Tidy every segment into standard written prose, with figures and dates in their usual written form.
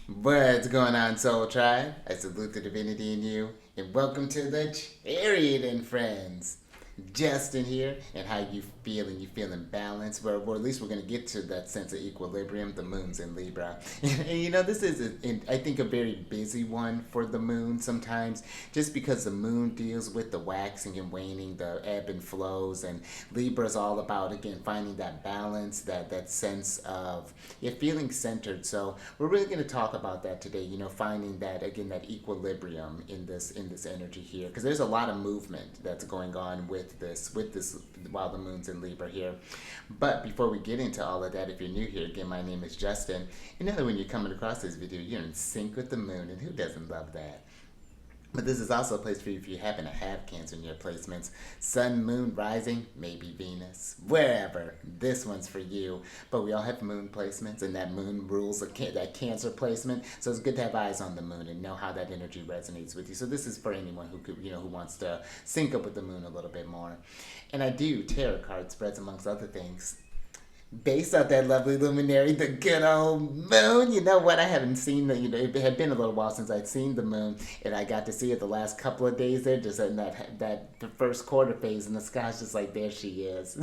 What's going on, Soul Tribe? I salute the divinity in you, and welcome to the Chariot Friends. Justin here, and how you feeling? You feeling balanced? Well, at least we're gonna get to that sense of equilibrium. The moon's in Libra, and this is, I think, a very busy one for the moon sometimes, just because the moon deals with the waxing and waning, the ebb and flows, and Libra's all about again finding that balance, that sense of feeling centered. So we're really going to talk about that today. Finding that again, that equilibrium in this energy here, because there's a lot of movement that's going on with this while the moon's in Libra here. But before we get into all of that, if you're new here, again, my name is Justin. You know that when you're coming across this video, you're in sync with the moon, and who doesn't love that? But this is also a place for you if you happen to have Cancer in your placements. Sun, moon, rising, maybe Venus, wherever. This one's for you. But we all have moon placements, and that moon rules that Cancer placement. So it's good to have eyes on the moon and know how that energy resonates with you. So this is for anyone who wants to sync up with the moon a little bit more. And I do tarot card spreads amongst other things based off that lovely luminary, the good old moon. You know what? I haven't seen it had been a little while since I'd seen the moon, and I got to see it the last couple of days there, just in that the first quarter phase, and the sky's just like, there she is.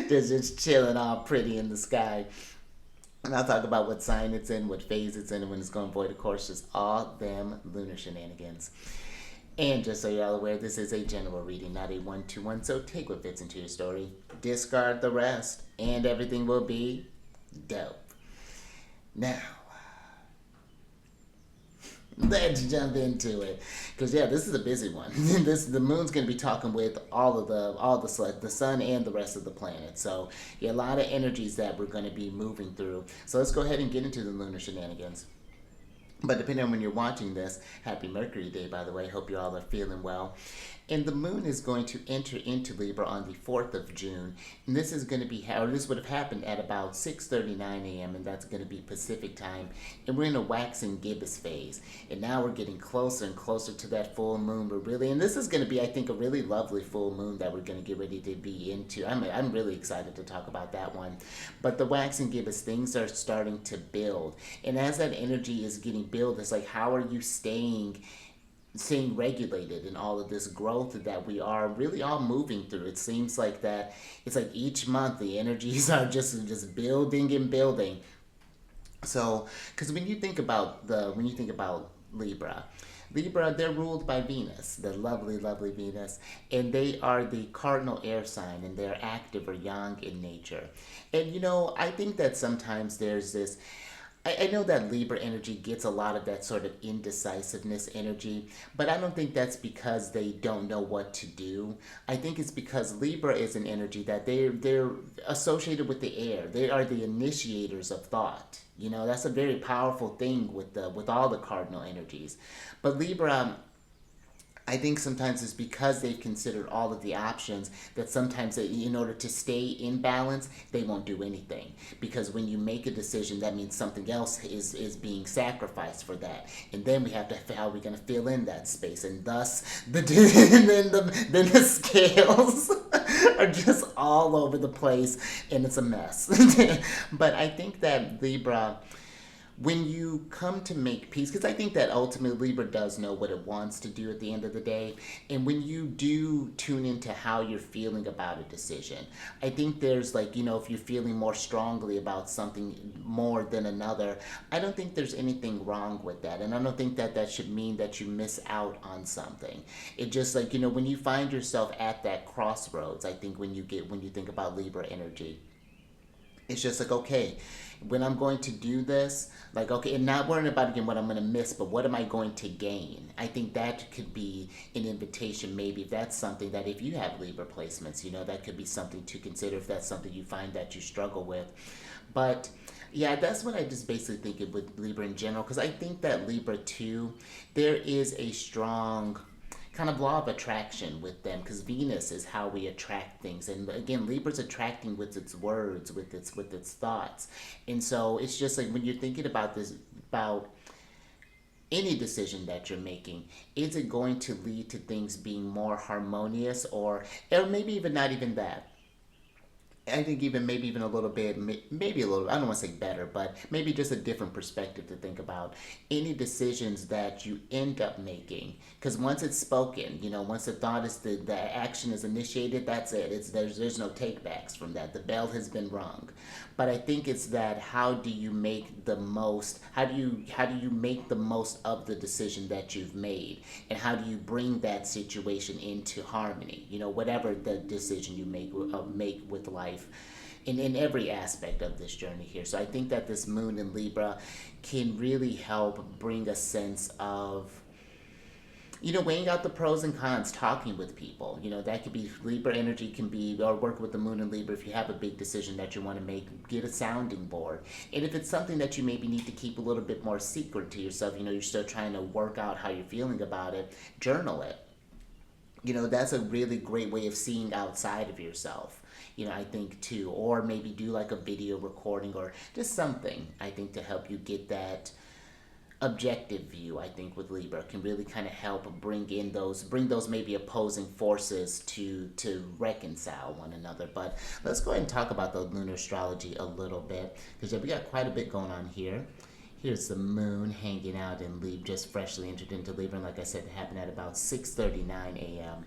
Just chilling all pretty in the sky. And I'll talk about what sign it's in, what phase it's in, and when it's going void, of course, just all them lunar shenanigans. And just so you're all aware, this is a general reading, not a one-to-one, so take what fits into your story, discard the rest, and everything will be dope. Now, let's jump into it, because this is a busy one. The moon's going to be talking with the sun and the rest of the planet. So a lot of energies that we're going to be moving through. So let's go ahead and get into the lunar shenanigans. But depending on when you're watching this, happy Mercury Day, by the way. Hope you all are feeling well. And the moon is going to enter into Libra on the 4th of June. And this is going to be, or this would have happened at about 6:39 a.m., and that's going to be Pacific time. And we're in a waxing gibbous phase. And now we're getting closer and closer to that full moon. And this is going to be, I think, a really lovely full moon that we're going to get ready to be into. I'm really excited to talk about that one. But the waxing gibbous, things are starting to build. And as that energy is getting built, it's like, how are you staying regulated in all of this growth that we are really all moving through? It seems like that it's like each month the energies are just building and building. So because when you think about Libra, they're ruled by Venus, the lovely, lovely Venus, and they are the cardinal air sign, and they're active or yang in nature. And I think that sometimes there's this. I know that Libra energy gets a lot of that sort of indecisiveness energy, but I don't think that's because they don't know what to do. I think it's because Libra is an energy that they're associated with the air. They are the initiators of thought. That's a very powerful thing with all the cardinal energies. But Libra, I think sometimes it's because they've considered all of the options that sometimes in order to stay in balance, they won't do anything. Because when you make a decision, that means something else is being sacrificed for that. And then we have to, how are we going to fill in that space? And thus, then the scales are just all over the place, and it's a mess. But I think that Libra, when you come to make peace, because I think that ultimately Libra does know what it wants to do at the end of the day, and when you do tune into how you're feeling about a decision, I think there's if you're feeling more strongly about something more than another, I don't think there's anything wrong with that, and I don't think that that should mean that you miss out on something. It just when you find yourself at that crossroads, I think when you think about Libra energy, it's just like, okay, when I'm going to do this, okay, and not worrying about again what I'm going to miss, but what am I going to gain? I think that could be an invitation, maybe if that's something that if you have Libra placements, that could be something to consider if that's something you find that you struggle with. But yeah, that's what I just basically think it with Libra in general, because I think that Libra too, there is a strong kind of law of attraction with them, because Venus is how we attract things, and again Libra's attracting with its words, with its thoughts. And so it's just like when you're thinking about this, about any decision that you're making, is it going to lead to things being more harmonious, or maybe even not even that, I think even maybe even a little bit, maybe a little, I don't want to say better, but maybe just a different perspective to think about any decisions that you end up making. Because once it's spoken, once the thought is the action is initiated, that's it. There's no takebacks from that. The bell has been rung. But I think it's that how do you make the most? How do you make the most of the decision that you've made, and how do you bring that situation into harmony? Whatever the decision you make with life in every aspect of this journey here. So I think that this moon in Libra can really help bring a sense of weighing out the pros and cons, talking with people. That could be Libra energy, can be, or work with the moon in Libra if you have a big decision that you want to make, get a sounding board. And if it's something that you maybe need to keep a little bit more secret to yourself, you're still trying to work out how you're feeling about it, journal it. That's a really great way of seeing outside of yourself. I think too, or maybe do like a video recording or just something, I think, to help you get that objective view. I think with Libra can really kind of help bring those maybe opposing forces to reconcile one another. But let's go ahead and talk about the lunar astrology a little bit, because we got quite a bit going on here. Here's the moon hanging out in Libra, just freshly entered into Libra, and like I said, it happened at about 6:39 a.m.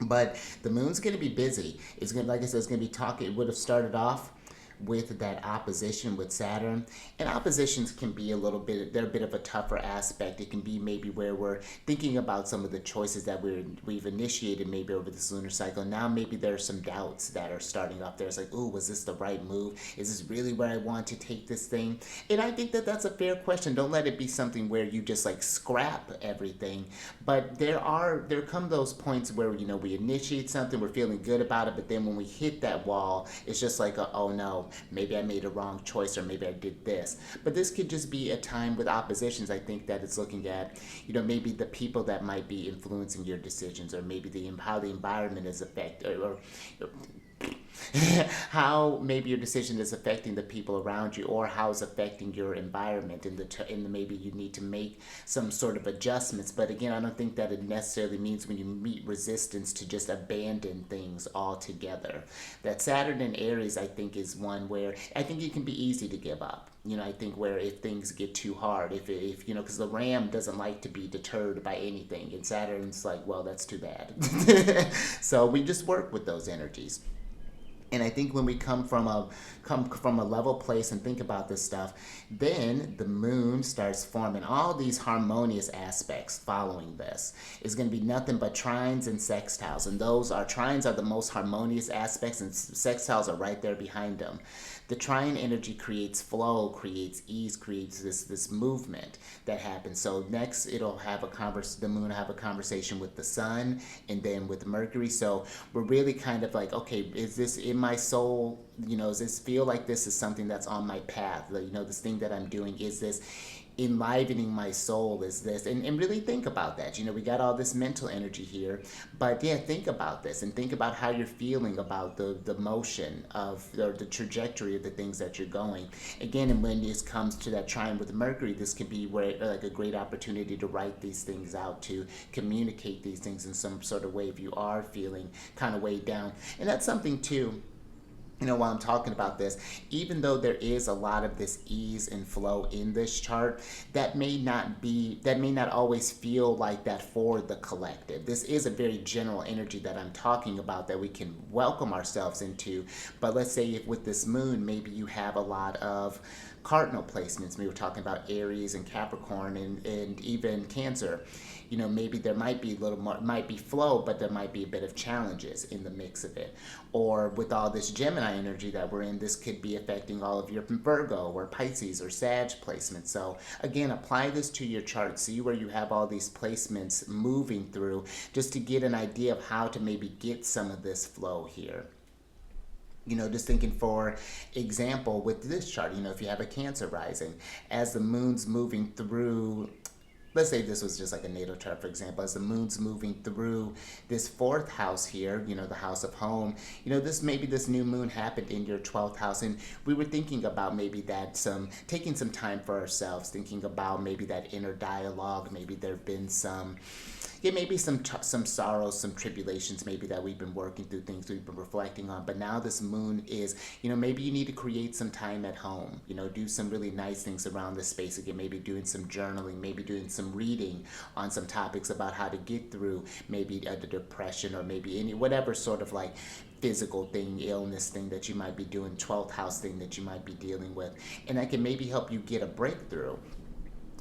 But the moon's going to be busy. It's going to, like I said, it's going to be talking. It would have started off with that opposition with Saturn. And oppositions can be they're a bit of a tougher aspect. It can be maybe where we're thinking about some of the choices that we've initiated maybe over this lunar cycle. Now maybe there are some doubts that are starting up there. It's like, ooh, was this the right move? Is this really where I want to take this thing? And I think that that's a fair question. Don't let it be something where you just like scrap everything. But there come those points where, we initiate something, we're feeling good about it, but then when we hit that wall, it's just like, oh no, maybe I made a wrong choice, or maybe I did this. But this could just be a time with oppositions. I think that it's looking at, maybe the people that might be influencing your decisions, or maybe how the environment is affected, or how maybe your decision is affecting the people around you, or how it's affecting your environment, maybe you need to make some sort of adjustments. But again, I don't think that it necessarily means when you meet resistance to just abandon things altogether. That Saturn in Aries, I think, is one where I think it can be easy to give up. I think where if things get too hard, if because the ram doesn't like to be deterred by anything, and Saturn's like, well, that's too bad. So we just work with those energies. And I think when we come from a level place and think about this stuff, then the moon starts forming all these harmonious aspects following this. It's going to be nothing but trines and sextiles. And trines are the most harmonious aspects, and sextiles are right there behind them. The trine energy creates flow, creates ease, creates this movement that happens. So next, the moon will have a conversation with the sun, and then with Mercury. So we're really kind of like, okay, is this in my soul? Does this feel like this is something that's on my path? This thing that I'm doing, is this enlivening my soul? Is this, and really think about that. We got all this mental energy here, but yeah, think about this and think about how you're feeling about the motion of, or the trajectory of the things that you're going. Again, and when this comes to that trine with Mercury, this could be like a great opportunity to write these things out, to communicate these things in some sort of way if you are feeling kind of weighed down. And that's something too, while I'm talking about this, even though there is a lot of this ease and flow in this chart, that may not always feel like that for the collective. This is a very general energy that I'm talking about that we can welcome ourselves into. But let's say if with this moon, maybe you have a lot of cardinal placements. We were talking about Aries and Capricorn and even Cancer. Maybe there might be a little more, might be flow, but there might be a bit of challenges in the mix of it. Or with all this Gemini energy that we're in, this could be affecting all of your Virgo or Pisces or Sag placements. So again, apply this to your chart. See where you have all these placements moving through, just to get an idea of how to maybe get some of this flow here. Just thinking, for example, with this chart, if you have a Cancer rising, as the moon's moving through, let's say this was just like a natal chart, for example, as the moon's moving through this fourth house here, the house of home, this new moon happened in your 12th house. And we were thinking about maybe that taking some time for ourselves, thinking about maybe that inner dialogue. Maybe there have been some yeah, maybe some sorrows, some tribulations, maybe that we've been working through, things we've been reflecting on. But now this moon is, maybe you need to create some time at home. Do some really nice things around this space again. Maybe doing some journaling, maybe doing some reading on some topics about how to get through maybe the depression, or maybe any whatever sort of like physical thing, illness thing that you might be doing, 12th house thing that you might be dealing with, and that can maybe help you get a breakthrough.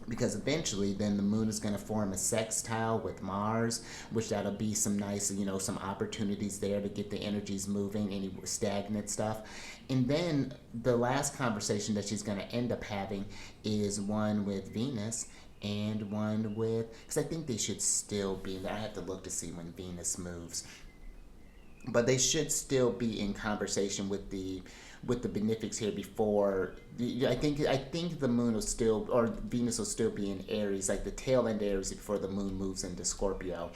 Because eventually then the moon is going to form a sextile with Mars, which that'll be some nice, some opportunities there to get the energies moving, any stagnant stuff. And then the last conversation that she's going to end up having is one with Venus, and one with, because I think they should still be in there. I have to look to see when Venus moves, but they should still be in conversation with the benefics here before. I think the moon will still, or Venus will still be in Aries, like the tail end of Aries before the moon moves into Scorpio.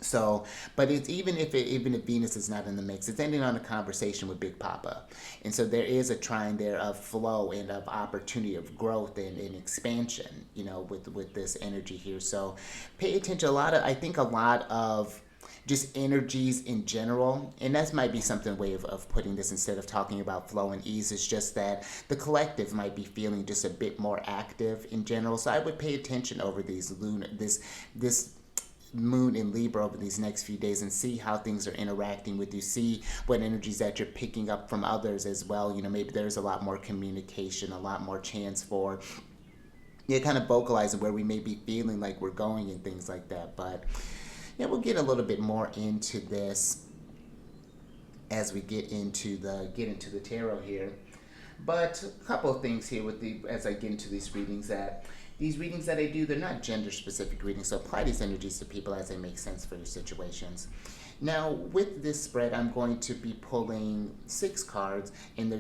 So, but it's even if Venus is not in the mix, it's ending on a conversation with Big Papa, and so there is a trine there of flow and of opportunity, of growth and expansion, with this energy here. So, pay attention. I think a lot of just energies in general, and that might be something way of putting this instead of talking about flow and ease. It's just that the collective might be feeling just a bit more active in general. So I would pay attention over these this moon in Libra over these next few days, and see how things are interacting with you. See what energies that you're picking up from others as well. Maybe there's a lot more communication, a lot more chance for kind of vocalizing where we may be feeling like we're going and things like that. But yeah, we'll get a little bit more into this as we get into the tarot here. But a couple of things here as I get into these readings, that these readings that I do, they're not gender specific readings, so apply these energies to people as they make sense for your situations. Now, with this spread, I'm going to be pulling 6 cards, and we're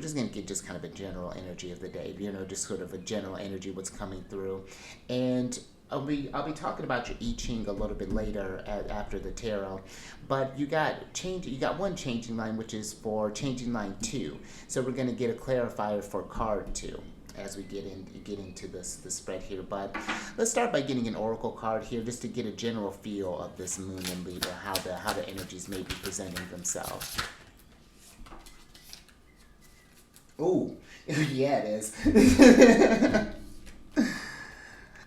just going to get just kind of a general energy of the day, just sort of a general energy, what's coming through. And I'll be talking about your I-Ching a little bit later after the tarot, but you got one changing line, which is for changing line 2. So we're going to get a clarifier for card 2 as we get into this spread here. But let's start by getting an oracle card here, just to get a general feel of this moon in Libra, how the energies may be presenting themselves. Ooh, yeah, it is.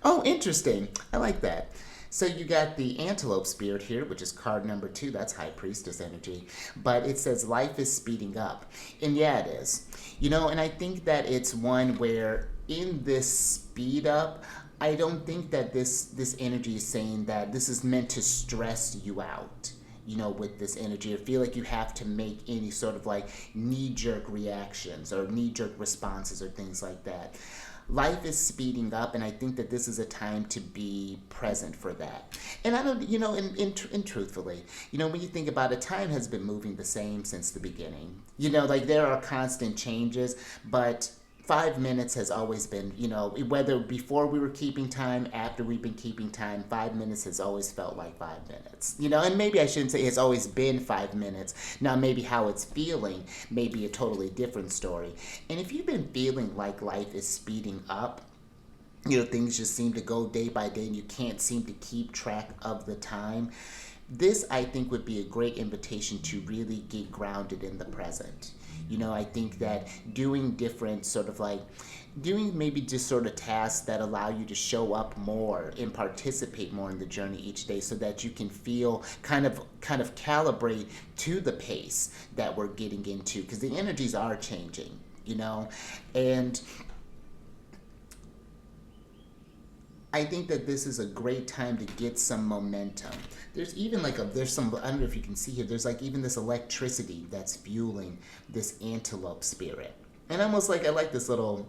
Oh, interesting. I like that. So you got the antelope spirit here, which is card number 2. That's high priestess energy. But it says life is speeding up. And yeah, it is. And I think that it's one where in this speed up, I don't think that this energy is saying that this is meant to stress you out. With this energy, I feel like you have to make any sort of like knee-jerk reactions or knee-jerk responses or things like that. Life is speeding up, and I think that this is a time to be present for that. And I don't, and truthfully, when you think about it, time has been moving the same since the beginning. Like there are constant changes, but 5 minutes has always been, whether before we were keeping time, after we've been keeping time, 5 minutes has always felt like 5 minutes. And maybe I shouldn't say it's always been 5 minutes. Now, maybe how it's feeling may be a totally different story. And if you've been feeling like life is speeding up, things just seem to go day by day and you can't seem to keep track of the time, this, I think, would be a great invitation to really get grounded in the present. I think that doing different doing maybe just sort of tasks that allow you to show up more and participate more in the journey each day, so that you can feel kind of calibrate to the pace that we're getting into, because the energies are changing, and I think that this is a great time to get some momentum. There's even there's some, I don't know if you can see here, there's even this electricity that's fueling this antelope spirit. And almost I like this little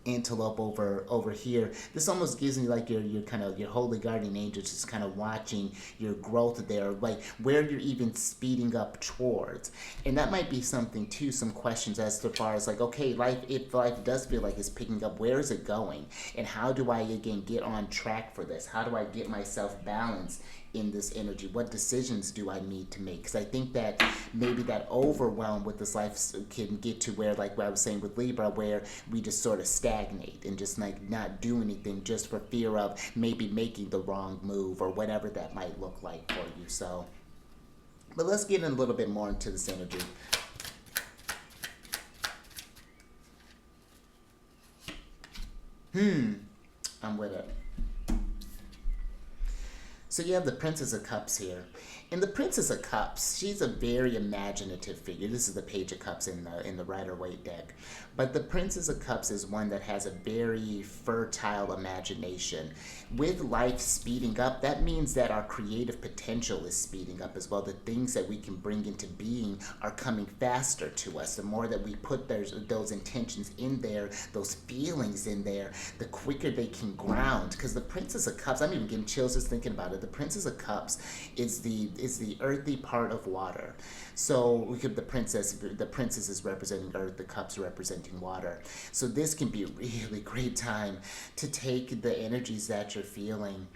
antelope over here. This almost gives me your kind of your holy guardian angel just kind of watching your growth there, like where you're even speeding up towards. And that might be something too, some questions as to far as okay, if life does feel like it's picking up, where is it going? And how do I again get on track for this? How do I get myself balanced in this energy? What decisions do I need to make? Because I think that maybe that overwhelm with this life can get to where, like what I was saying with Libra, where we just sort of stagnate and just like not do anything just for fear of maybe making the wrong move or whatever that might look like for you. So, but let's get in a little bit more into this energy. I'm with it. So you have the Princess of Cups here. And the Princess of Cups, she's a very imaginative figure. This is the Page of Cups in the Rider-Waite deck. But the Princess of Cups is one that has a very fertile imagination. With life speeding up, that means that our creative potential is speeding up as well. The things that we can bring into being are coming faster to us. The more that we put those intentions in there, those feelings in there, the quicker they can ground. Because the Princess of Cups, I'm even getting chills just thinking about it. The Princess of Cups is the earthy part of water. So we could the princess is representing earth, the cups representing water. So this can be a really great time to take the energies that you're feeling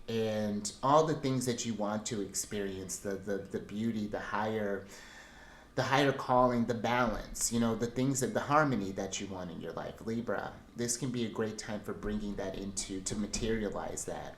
and all the things that you want to experience, the beauty, the higher calling, the balance, the things the harmony that you want in your life. Libra, this can be a great time for bringing that to materialize that.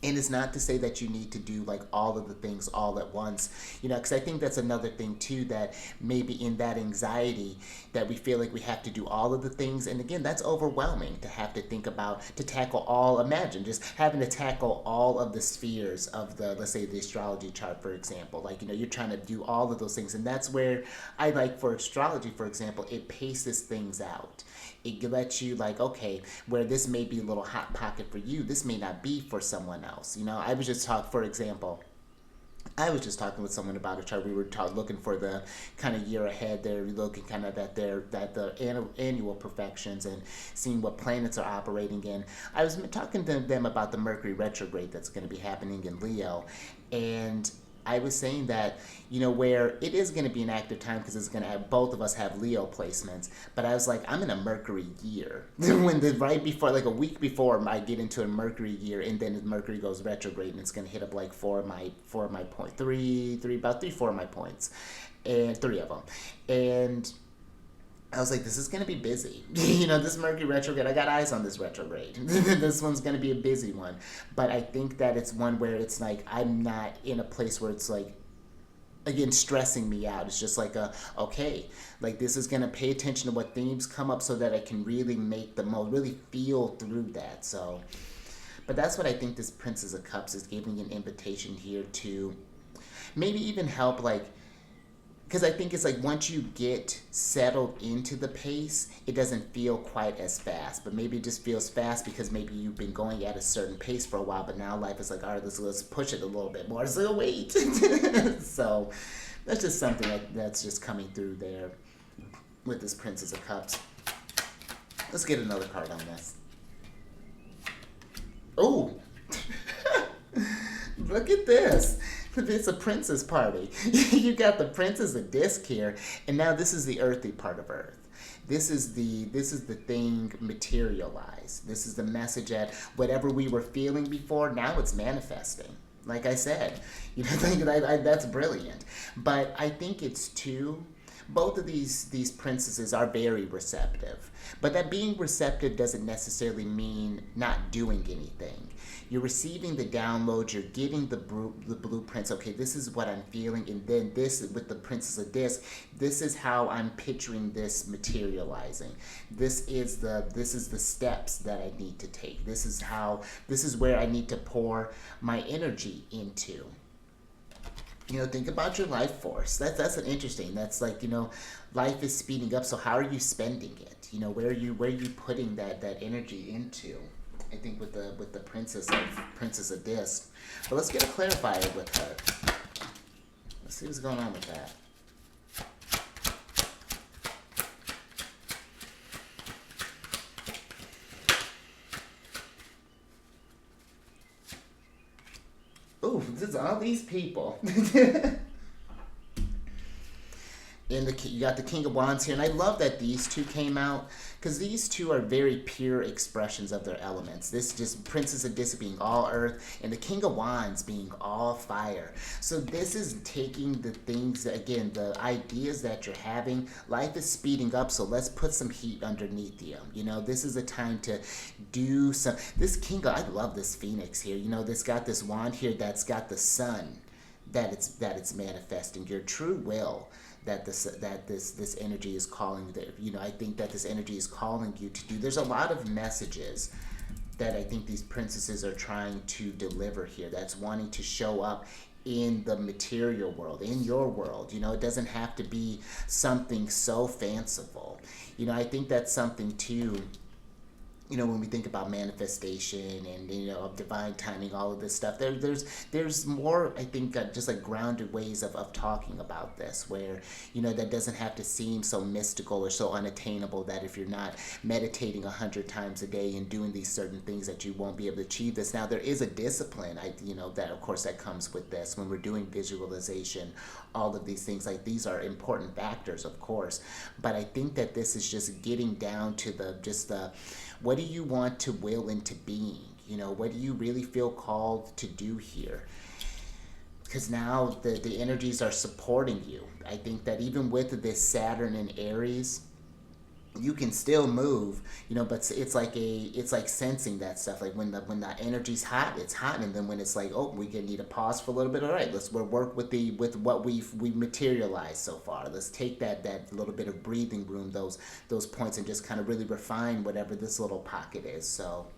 And it's not to say that you need to do like all of the things all at once, because I think that's another thing too, that maybe in that anxiety that we feel like we have to do all of the things. And again, that's overwhelming to have to think about, to tackle all. Imagine just having to tackle all of the spheres of let's say the astrology chart, for example. Like, you're trying to do all of those things. And that's where I like, for astrology, for example, it paces things out. It lets you like, okay, where this may be a little hot pocket for you, this may not be for someone else. I was just for example, I was just talking with someone about a chart. We were looking for the kind of year ahead. They're looking kind of at the annual perfections and seeing what planets are operating in. I was talking to them about the Mercury retrograde that's going to be happening in Leo, and I was saying that, where it is going to be an active time because it's going to have, both of us have Leo placements, but I was like, I'm in a Mercury year. Right before, like a week before I get into a Mercury year, and then Mercury goes retrograde, and it's going to hit up like four of my points, about 4 of my points, and 3 of them. And I was like, this is going to be busy. This Mercury retrograde, I got eyes on this retrograde. This one's going to be a busy one. But I think that it's one where it's like, I'm not in a place where it's like, again, stressing me out. It's just like, okay, like this is going to pay attention to what themes come up so that I can really make the most, really feel through that. So, but that's what I think this Princess of Cups is giving an invitation here to maybe even help, like, because I think it's like once you get settled into the pace, it doesn't feel quite as fast. But maybe it just feels fast because maybe you've been going at a certain pace for a while, but now life is like, all right, let's push it a little bit more. It's like, wait. So that's just something that's just coming through there with this Princess of Cups. Let's get another card on this. Oh, look at this. It's a princess party. You got the Princess of Disc here, and now this is the earthy part of Earth. This is the thing materialized. This is the message that whatever we were feeling before, now it's manifesting. Like I said, that's brilliant. But I think it's both of these princesses are very receptive. But that being receptive doesn't necessarily mean not doing anything. You're receiving the download, you're getting the blueprints. Okay, this is what I'm feeling, and then this with the Princess of Disc, this is how I'm picturing this materializing. This is the steps that I need to take. This is where I need to pour my energy into. Think about your life force. That's an interesting. That's like, life is speeding up. So how are you spending it? Where are you putting that energy into? I think with the Princess of Disc. But let's get a clarifier with her. Let's see what's going on with that. Ooh, this is all these people. You got the King of Wands here, and I love that these two came out because these two are very pure expressions of their elements. This just Princess of Dis being all earth, and the King of Wands being all fire. So this is taking the things that, again, the ideas that you're having. Life is speeding up, so let's put some heat underneath you. You know, this is a time to do some. This King, I love this Phoenix here. You know, this got this wand here that's got the sun that it's manifesting your true will, that this energy is calling. That, you know, I think that this energy is calling you to do. There's a lot of messages that I think these princesses are trying to deliver here, that's wanting to show up in the material world, in your world. You know, it doesn't have to be something so fanciful. You know, I think that's something too. You know, when we think about manifestation and, you know, of divine timing, all of this stuff, there's more, I think, just like grounded ways of talking about this, where, you know, that doesn't have to seem so mystical or so unattainable that if you're not meditating 100 times a day and doing these certain things that you won't be able to achieve this. Now, there is a discipline, you know, that of course that comes with this. When we're doing visualization, all of these things, like, these are important factors, of course, but I think that this is just getting down to the what do you want to will into being? You know, what do you really feel called to do here? Because now the energies are supporting you. I think that even with this Saturn and Aries, you can still move, you know, but it's like sensing that stuff. Like when the energy's hot, it's hot, and then when it's like, oh, we can need a pause for a little bit. All right, we'll work with what we've materialized so far. Let's take that little bit of breathing room, those points, and just kind of really refine whatever this little pocket is. So.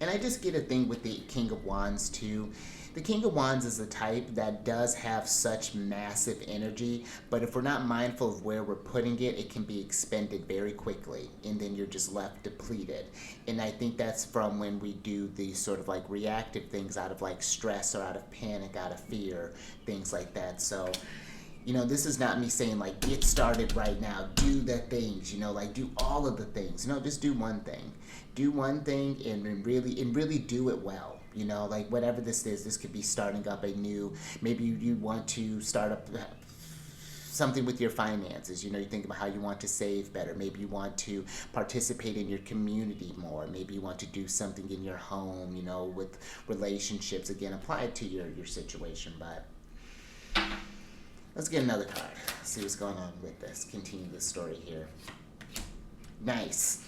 And I just get a thing with the King of Wands too. The King of Wands is a type that does have such massive energy, but if we're not mindful of where we're putting it, it can be expended very quickly, and then you're just left depleted. And I think that's from when we do these sort of like reactive things out of like stress or out of panic, out of fear, things like that. So, you know, this is not me saying like get started right now, do the things, you know, like do all of the things. No, just do one thing. Do one thing and really do it well. You know, like whatever this is, this could be starting up a new, maybe you want to start up something with your finances. You know, you think about how you want to save better. Maybe you want to participate in your community more. Maybe you want to do something in your home, you know, with relationships. Again, apply it to your situation. But let's get another card. See what's going on with this. Continue the story here. Nice.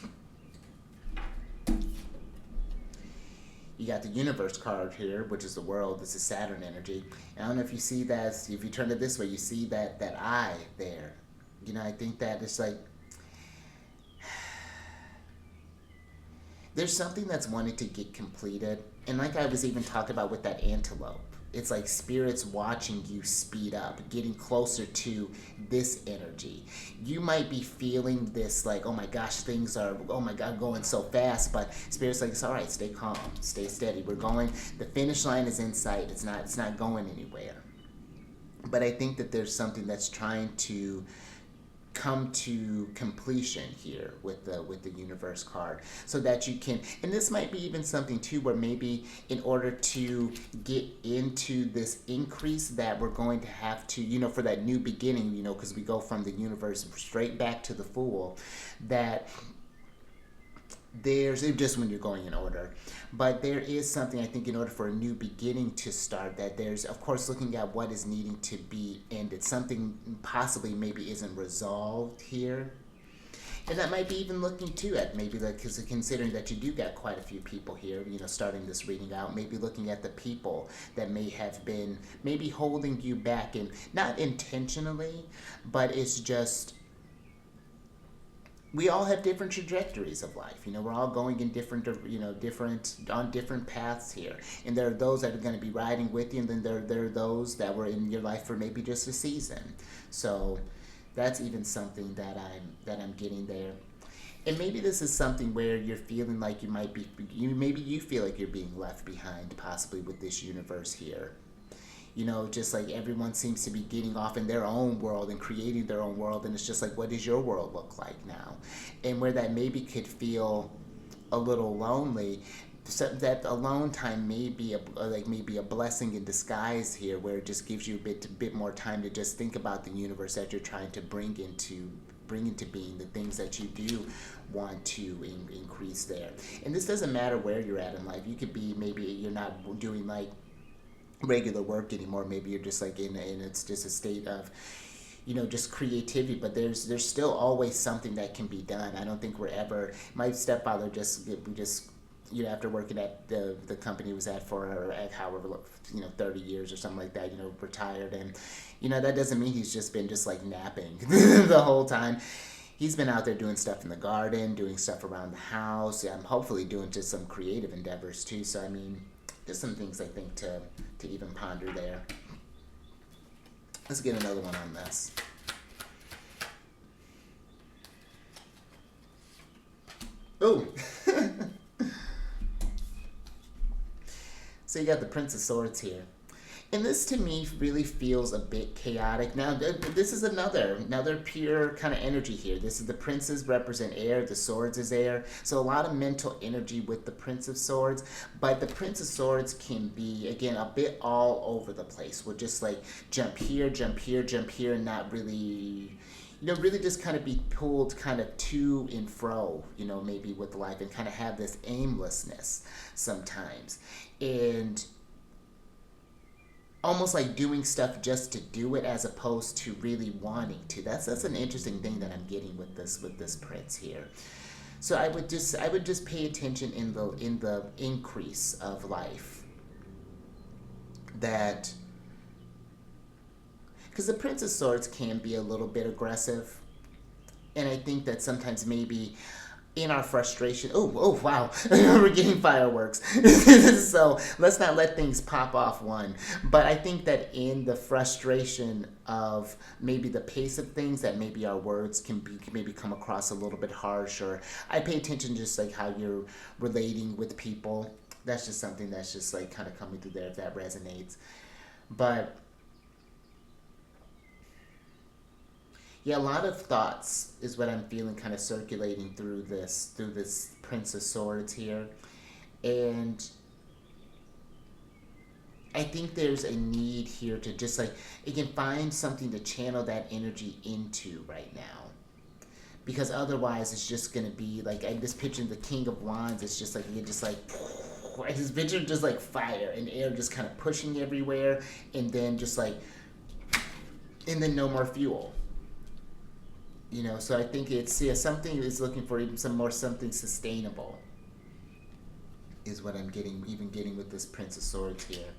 You got the Universe card here, which is the world. This is Saturn energy. And I don't know if you see that, if you turn it this way, you see that eye there. You know, I think that it's like, there's something that's wanted to get completed. And like I was even talking about with that antelope, it's like spirits watching you speed up, getting closer to this energy. You might be feeling this like, oh my gosh, things are, oh my God, going so fast. But spirit's like, it's all right, stay calm, stay steady. We're going, the finish line is in sight. It's not going anywhere. But I think that there's something that's trying to come to completion here with the Universe card, so that you can, and this might be even something too where maybe in order to get into this increase that we're going to have to, you know, for that new beginning, you know, because we go from the Universe straight back to the Fool, that there's just when you're going in order, but there is something I think in order for a new beginning to start, that there's of course looking at what is needing to be ended, something possibly maybe isn't resolved here, and that might be even looking too at maybe like, because considering that you do got quite a few people here, you know, starting this reading out, maybe looking at the people that may have been maybe holding you back, and not intentionally, but it's just, we all have different trajectories of life. You know, we're all going in different on different paths here. And there are those that are going to be riding with you, and then there are those that were in your life for maybe just a season. So that's even something that I'm getting there. And maybe this is something where you're feeling like maybe you feel like you're being left behind, possibly with this Universe here. You know, just like everyone seems to be getting off in their own world and creating their own world, and it's just like, what does your world look like now? And where that maybe could feel a little lonely, so that alone time may be maybe a blessing in disguise here, where it just gives you a bit more time to just think about the universe that you're trying to bring into being, the things that you do want to increase there. And this doesn't matter where you're at in life. You could be, maybe you're not doing like regular work anymore. Maybe you're just like in it's just a state of, just creativity, but there's still always something that can be done. I don't think we're ever, my stepfather we just, after working at the company he was at for however, 30 years or something like that, retired. And that doesn't mean he's just been just like napping the whole time. He's been out there doing stuff in the garden, doing stuff around the house. I'm hopefully doing just some creative endeavors too. So I mean, just some things I think to even ponder there. Let's get another one on this. Oh. So you got the Prince of Swords here. And this to me really feels a bit chaotic. Now, this is another pure kind of energy here. This is the princes represent air, the swords is air. So a lot of mental energy with the Prince of Swords. But the Prince of Swords can be, again, a bit all over the place. We'll just like jump here, jump here, jump here, and not really, really just kind of be pulled kind of to and fro, maybe with life, and kind of have this aimlessness sometimes. And almost like doing stuff just to do it, as opposed to really wanting to. That's an interesting thing that I'm getting with this prince here. So I would just pay attention in the increase of life, that, because the Prince of Swords can be a little bit aggressive, and I think that sometimes maybe in our frustration, oh wow, we're getting fireworks. So let's not let things pop off one. But I think that in the frustration of maybe the pace of things, that maybe our words can maybe come across a little bit harsh, or I pay attention just like how you're relating with people. That's just something that's just like kind of coming through there, if that resonates. But yeah, a lot of thoughts is what I'm feeling kind of circulating through this Prince of Swords here. And I think there's a need here to just like, again, find something to channel that energy into right now. Because otherwise it's just going to be like, I'm just picturing the King of Wands. It's just like, you're just like, I just picture just like fire and air just kind of pushing everywhere. And then just like, and then no more fuel. So I think it's, something is looking for even something sustainable is what I'm getting with this Prince of Swords here.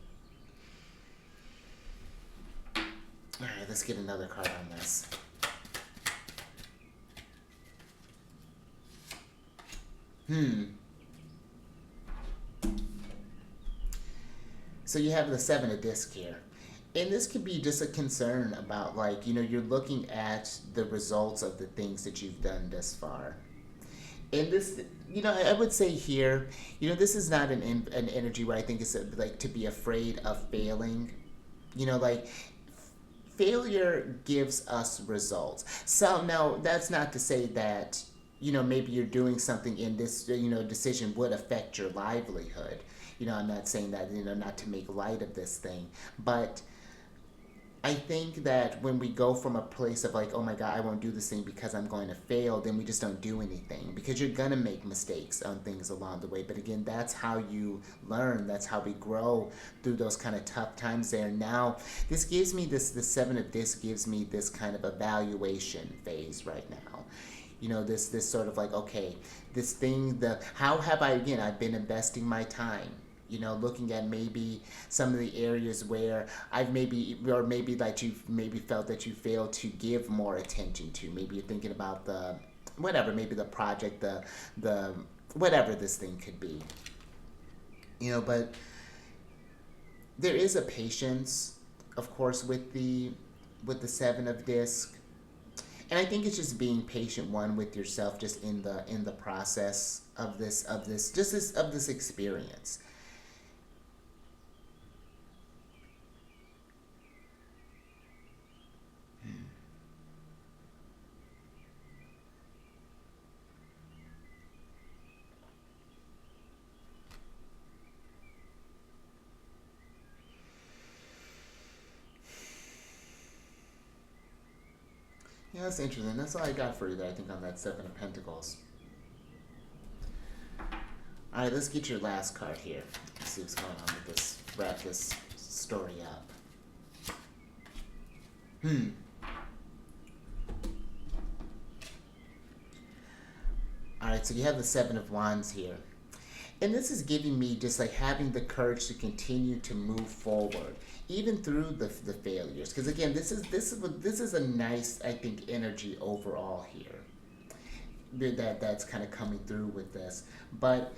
All right, let's get another card on this. So you have the Seven of Discs here. And this could be just a concern about, like, you're looking at the results of the things that you've done thus far. And this, I would say here, this is not an energy where I think it's like to be afraid of failing. Like, failure gives us results. So now that's not to say that, maybe you're doing something in this, decision would affect your livelihood. I'm not saying that, not to make light of this thing, but I think that when we go from a place of like, oh my God, I won't do this thing because I'm going to fail, then we just don't do anything, because you're going to make mistakes on things along the way. But again, that's how you learn. That's how we grow through those kind of tough times there. Now, this gives me the Seven of Discs gives me this kind of evaluation phase right now. This sort of like, okay, this thing, how have I've been investing my time. Looking at maybe some of the areas where maybe that you've maybe felt that you failed to give more attention to. Maybe you're thinking about maybe the project, the whatever this thing could be. But there is a patience, of course, with the Seven of Discs. And I think it's just being patient, with yourself, just in the process of this experience. Yeah, that's interesting. That's all I got for you there, I think, on that Seven of Pentacles. All right, let's get your last card here. Let's see what's going on with this. Wrap this story up. All right, so you have the Seven of Wands here. And this is giving me just like having the courage to continue to move forward, even through the failures. Because again, this is a nice, I think, energy overall here. That's kind of coming through with this. But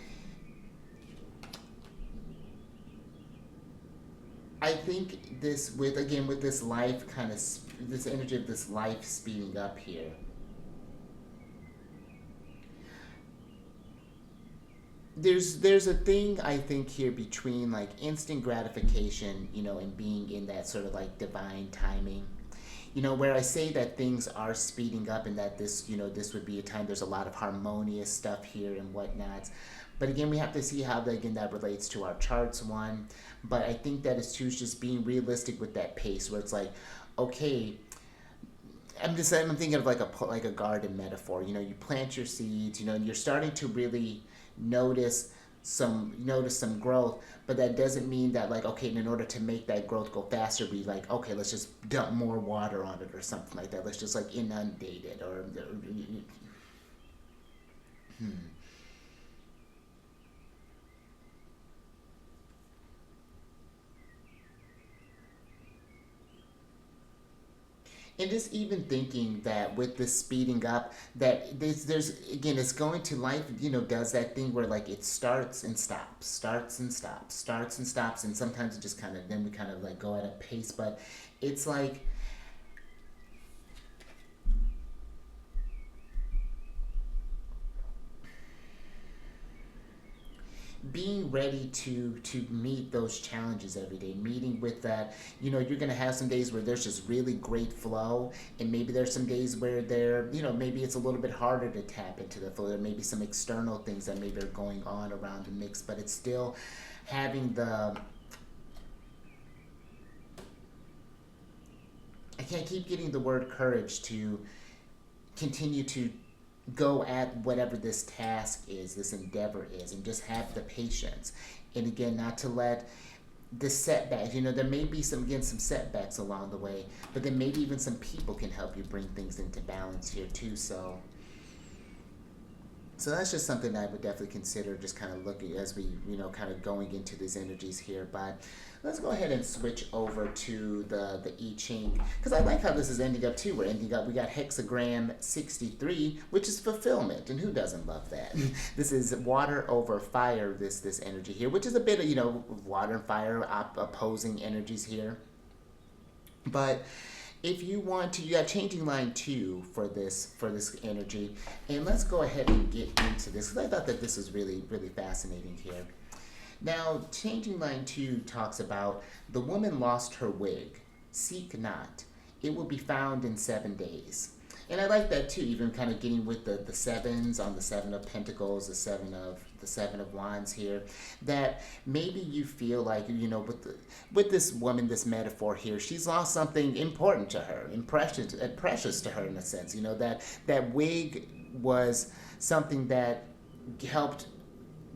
I think this with this life kind of this energy of this life speeding up here. There's a thing I think here between like instant gratification, and being in that sort of like divine timing. Where I say that things are speeding up and that this would be a time there's a lot of harmonious stuff here and whatnot. But again, we have to see how that relates to our charts, one. But I think that it's just being realistic with that pace where it's like, okay, I'm thinking of like a garden metaphor. You plant your seeds, and you're starting to really notice some growth, but that doesn't mean that like, okay, in order to make that growth go faster, be like, okay, let's just dump more water on it or something like that. Let's just like inundate it or And just even thinking that with the speeding up, that there's again, it's going to life, does that thing where like it starts and stops, starts and stops, starts and stops, and sometimes it just kind of, then we kind of like go at a pace, but it's like, being ready to meet those challenges every day, meeting with that. You're going to have some days where there's just really great flow, and maybe there's some days where maybe it's a little bit harder to tap into the flow. There may be some external things that maybe are going on around the mix, but it's still having I can't keep getting the word courage to continue to go at whatever this task is, this endeavor is, and just have the patience. And again, not to let the setbacks, there may be some setbacks along the way, but then maybe even some people can help you bring things into balance here too. So that's just something that I would definitely consider just kind of looking as we, kind of going into these energies here. But let's go ahead and switch over to the I-Ching, because I like how this is ending up too. We got hexagram 63, which is fulfillment, and who doesn't love that? This is water over fire, this energy here, which is a bit of, water and fire opposing energies here. But if you want to, you got changing line 2 for this energy, and let's go ahead and get into this, because I thought that this was really, really fascinating here. Now, changing line 2 talks about the woman lost her wig. Seek not; it will be found in 7 days. And I like that too, even kind of getting with the sevens on the Seven of Pentacles, the Seven of Wands here, that maybe you feel like, with this woman, this metaphor here, she's lost something important to her, precious to her in a sense. That wig was something that helped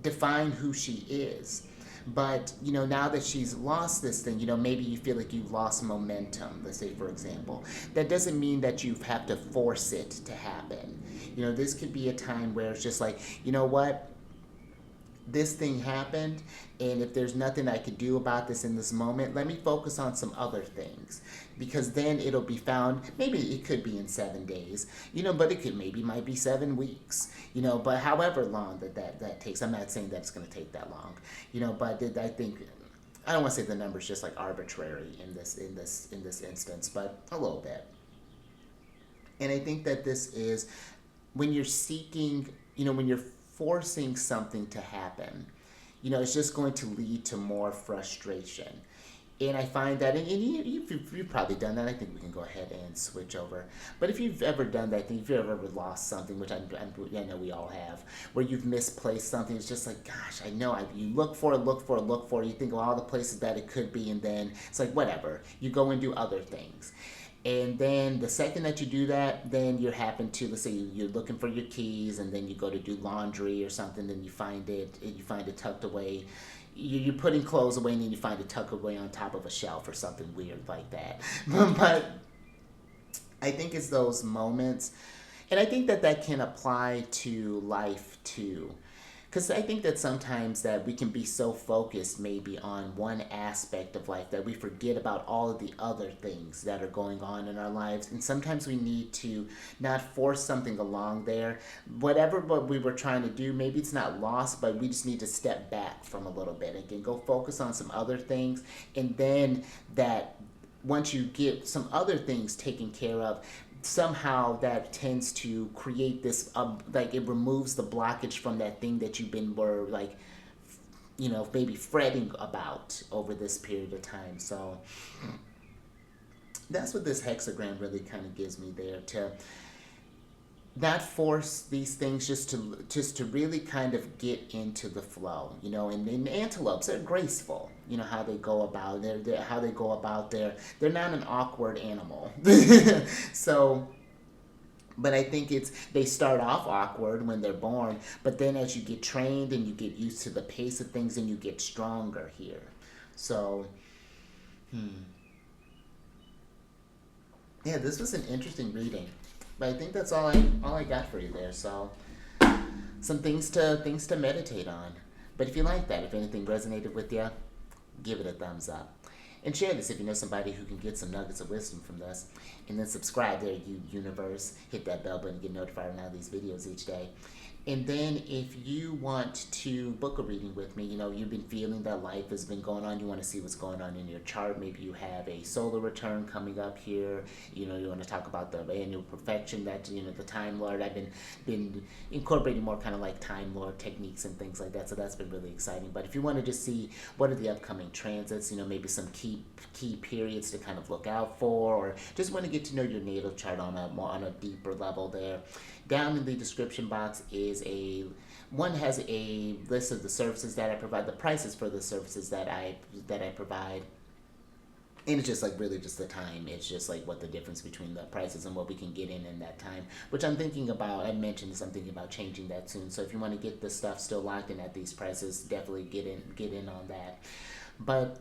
define who she is. But, now that she's lost this thing, maybe you feel like you've lost momentum, let's say, for example. That doesn't mean that you have to force it to happen. This could be a time where it's just like, you know what? This thing happened, and if there's nothing I could do about this in this moment, let me focus on some other things, because then it'll be found. Maybe it could be in 7 days, but it might be 7 weeks, but however long that takes. I'm not saying that it's going to take that long, but I think, I don't want to say the number's just like arbitrary in this instance, but a little bit. And I think that this is when you're seeking, when you're forcing something to happen, it's just going to lead to more frustration. And I find that, and you've probably done that. I think we can go ahead and switch over. But if you've ever done that thing, if you've ever lost something, which I know we all have, where you've misplaced something, it's just like, gosh, I know. You look for it, you think of all the places that it could be, and then it's like, whatever. You go and do other things. And then the second that you do that, then you happen to, let's say you're looking for your keys, and then you go to do laundry or something, then you find it tucked away. You're putting clothes away, and then you find it tucked away on top of a shelf or something weird like that. But I think it's those moments, and I think that that can apply to life too. Because I think that sometimes that we can be so focused maybe on one aspect of life that we forget about all of the other things that are going on in our lives. And sometimes we need to not force something along there. Whatever what we were trying to do, maybe it's not lost, but we just need to step back from a little bit and can go focus on some other things. And then that once you get some other things taken care of, somehow that tends to create this like it removes the blockage from that thing that you've been were like, maybe fretting about over this period of time. So that's what this hexagram really kind of gives me there, to not force these things, just to really kind of get into the flow, and antelopes, they're graceful, how they go about they're not an awkward animal. So, but I think they start off awkward when they're born, but then as you get trained and you get used to the pace of things, and you get stronger here. So yeah, this was an interesting reading. But I think that's all I got for you there. So some things to meditate on. But if you like that, if anything resonated with you, give it a thumbs up. And share this if you know somebody who can get some nuggets of wisdom from this. And then subscribe there, you universe. Hit that bell button to get notified when I have these videos each day. And then if you want to book a reading with me, you've been feeling that life has been going on, you want to see what's going on in your chart. Maybe you have a solar return coming up here. You want to talk about the annual perfection, that, the Time Lord. I've been incorporating more kind of like Time Lord techniques and things like that. So that's been really exciting. But if you want to just see what are the upcoming transits, maybe some key periods to kind of look out for, or just want to get to know your natal chart on a deeper level there, down in the description box has a list of the services that I provide, the prices for the services that I provide. And it's just like really just the time. It's just like what the difference between the prices and what we can get in that time, which I'm thinking about. I mentioned this, I'm thinking about changing that soon. So if you want to get the stuff still locked in at these prices, definitely get in on that. But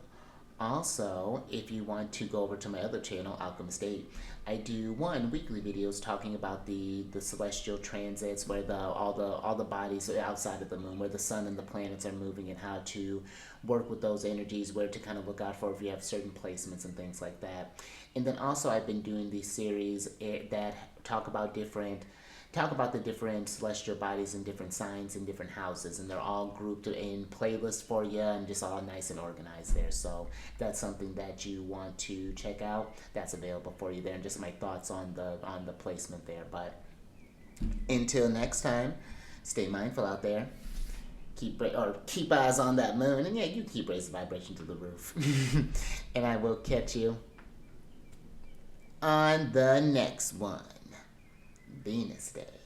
also, if you want to go over to my other channel, Alchemist 8, I do weekly videos talking about the celestial transits, where all the bodies outside of the moon, where the sun and the planets are moving, and how to work with those energies, where to kind of look out for if you have certain placements and things like that. And then also I've been doing these series that talk about the different celestial bodies in different signs and different houses, and they're all grouped in playlists for you and just all nice and organized there. So if that's something that you want to check out, that's available for you there, and just my thoughts on the placement there. But until next time, stay mindful out there. Keep eyes on that moon, and yeah, you keep raising vibration to the roof. And I will catch you on the next one. Venus Day.